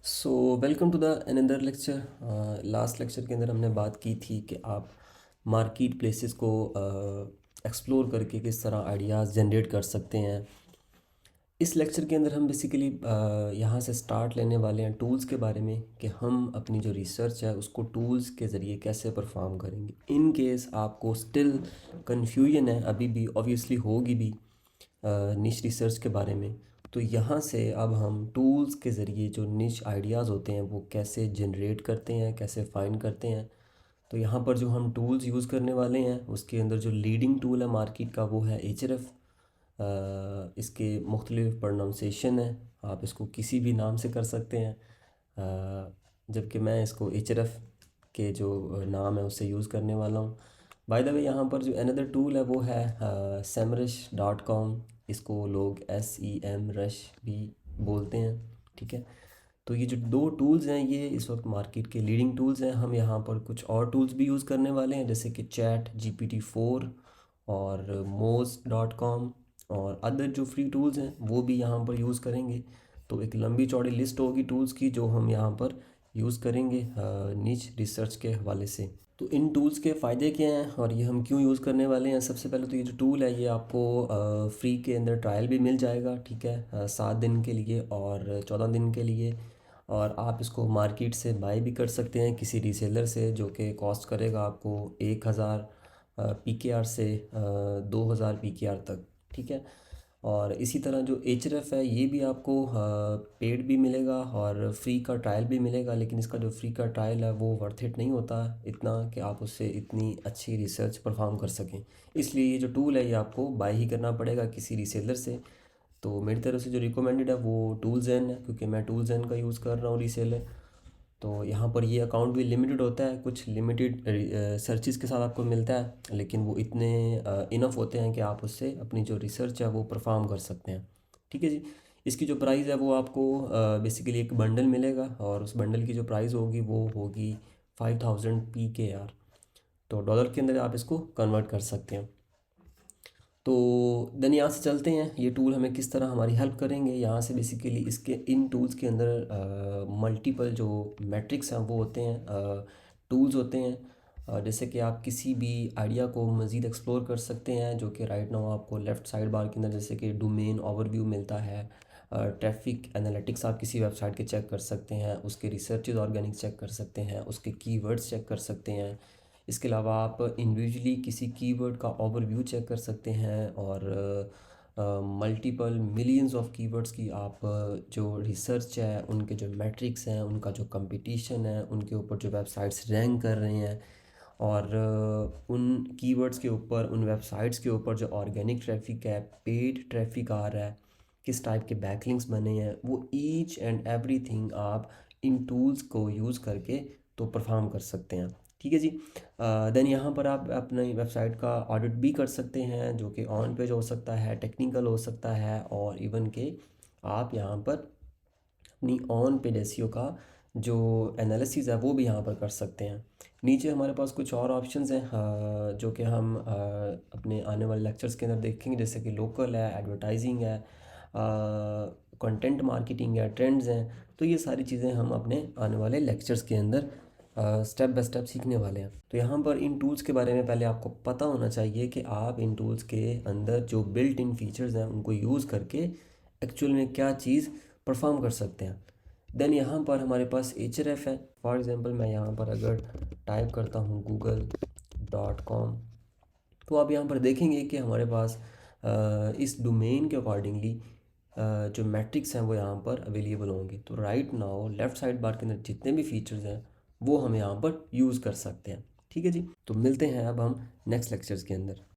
So welcome to the another lecture. Last lecture के अंदर हमने बात की थी कि आप मार्केट प्लेसेस को एक्सप्लोर करके किस तरह आइडियाज़ जनरेट कर सकते हैं। इस लेक्चर के अंदर हम बेसिकली यहाँ से स्टार्ट लेने वाले हैं टूल्स के बारे में कि हम अपनी जो रिसर्च है उसको टूल्स के ज़रिए कैसे परफॉर्म करेंगे। इन केस आपको स्टिल कन्फ्यूजन है, अभी भी ऑब्वियसली होगी भी निश रिसर्च के बारे में, तो यहाँ से अब हम टूल्स के ज़रिए जो निश आइडियाज़ होते हैं वो कैसे जनरेट करते हैं, कैसे फाइंड करते हैं। तो यहाँ पर जो हम टूल्स यूज़ करने वाले हैं उसके अंदर जो लीडिंग टूल है मार्केट का वो है एचरएफ। इसके मुख्तलिफ प्रोनाउंसिएशन है, आप इसको किसी भी नाम से कर सकते हैं, जबकि मैं इसको एचरएफ के जो नाम है उससे यूज़ करने वाला हूँ। बाय द वे यहाँ पर जो अनदर टूल है वो है semrush.com। इसको लोग SEM रश भी बोलते हैं, ठीक है। तो ये जो दो टूल्स हैं ये इस वक्त मार्केट के लीडिंग टूल्स हैं। हम यहाँ पर कुछ और टूल्स भी यूज़ करने वाले हैं जैसे कि ChatGPT 4 और moz.com और अदर जो फ्री टूल्स हैं वो भी यहाँ पर यूज़ करेंगे। तो एक लंबी चौड़ी लिस्ट होगी टूल्स की जो हम यहाँ पर यूज़ करेंगे नीच रिसर्च के हवाले से। तो इन टूल्स के फ़ायदे क्या हैं और ये हम क्यों यूज़ करने वाले हैं। सबसे पहले तो ये जो टूल है ये आपको फ्री के अंदर ट्रायल भी मिल जाएगा, ठीक है, 7 दिन के लिए और 14 दिन के लिए। और आप इसको मार्केट से बाय भी कर सकते हैं किसी रीसेलर से, जो कि कॉस्ट करेगा आपको 1000 PKR से 2000 PKR तक, ठीक है। और इसी तरह जो एचरएफ है ये भी आपको पेड भी मिलेगा और फ्री का ट्रायल भी मिलेगा, लेकिन इसका जो फ्री का ट्रायल है वो वर्थ इट नहीं होता इतना कि आप उससे इतनी अच्छी रिसर्च परफॉर्म कर सकें। इसलिए ये जो टूल है ये आपको बाय ही करना पड़ेगा किसी रीसेलर से। तो मेरी तरफ से जो रिकमेंडेड है वो टूल्स एन है, क्योंकि मैं टूल्स एन का यूज़ कर रहा हूँ रीसेलर। तो यहाँ पर ये अकाउंट भी लिमिटेड होता है, कुछ लिमिटेड सर्चेस के साथ आपको मिलता है, लेकिन वो इतने इनफ होते हैं कि आप उससे अपनी जो रिसर्च है वो परफॉर्म कर सकते हैं, ठीक है जी। इसकी जो प्राइस है वो आपको बेसिकली एक बंडल मिलेगा और उस बंडल की जो प्राइस होगी वो होगी 5000 PKR। तो डॉलर के अंदर आप इसको कन्वर्ट कर सकते हैं। तो देन यहाँ से चलते हैं ये टूल हमें किस तरह हमारी हेल्प करेंगे। यहाँ से बेसिकली इसके इन टूल्स के अंदर मल्टीपल जो मैट्रिक्स हैं वो होते हैं, टूल्स होते हैं। जैसे कि आप किसी भी आइडिया को मज़ीद एक्सप्लोर कर सकते हैं, जो कि राइट नाउ आपको लेफ़्ट साइड बार के अंदर जैसे कि डोमेन ओवरव्यू मिलता है। ट्रैफिक एनालिटिक्स आप किसी वेबसाइट के चेक कर सकते हैं, उसके रिसर्चेज ऑर्गेनिक चेक कर सकते हैं, उसके कीवर्ड्स चेक कर सकते हैं। इसके अलावा आप इंडिविजुअली किसी कीवर्ड का ओवरव्यू चेक कर सकते हैं और मल्टीपल मिलियंस ऑफ कीवर्ड्स की आप जो रिसर्च है उनके जो मैट्रिक्स हैं, उनका जो कंपटीशन है, उनके ऊपर जो वेबसाइट्स रैंक कर रहे हैं और उन कीवर्ड्स के ऊपर, उन वेबसाइट्स के ऊपर जो ऑर्गेनिक ट्रैफिक है, पेड ट्रैफिक आ रहा है, किस टाइप के बैकलिंक्स बने हैं, वो ईच एंड एवरीथिंग आप इन टूल्स को यूज़ करके तो परफॉर्म कर सकते हैं, ठीक है जी। देन यहाँ पर आप अपनी वेबसाइट का ऑडिट भी कर सकते हैं, जो कि ऑन पेज हो सकता है, टेक्निकल हो सकता है, और इवन के आप यहाँ पर अपनी ऑन पेज एसईओ का जो एनालिसिस है वो भी यहाँ पर कर सकते हैं। नीचे हमारे पास कुछ और ऑप्शंस हैं जो कि हम अपने आने वाले लेक्चर्स के अंदर देखेंगे, जैसे कि लोकल है, एडवर्टाइजिंग है, कंटेंट मार्केटिंग है, ट्रेंड्स हैं। तो ये सारी चीज़ें हम अपने आने वाले लेक्चर्स के अंदर स्टेप बाय स्टेप सीखने वाले हैं। तो यहाँ पर इन टूल्स के बारे में पहले आपको पता होना चाहिए कि आप इन टूल्स के अंदर जो बिल्ट इन फीचर्स हैं उनको यूज़ करके एक्चुअल में क्या चीज़ परफॉर्म कर सकते हैं। देन यहाँ पर हमारे पास एचआरएफ है। फॉर एग्ज़ाम्पल मैं यहाँ पर अगर टाइप करता हूँ google.com, तो आप यहाँ पर देखेंगे कि हमारे पास इस डोमेन के अकॉर्डिंगली जो मैट्रिक्स हैं वो यहाँ पर अवेलेबल होंगे। तो right now left side bar के अंदर जितने भी फीचर्स हैं वो हम यहाँ पर यूज़ कर सकते हैं, ठीक है जी। तो मिलते हैं अब हम नेक्स्ट लेक्चर्स के अंदर।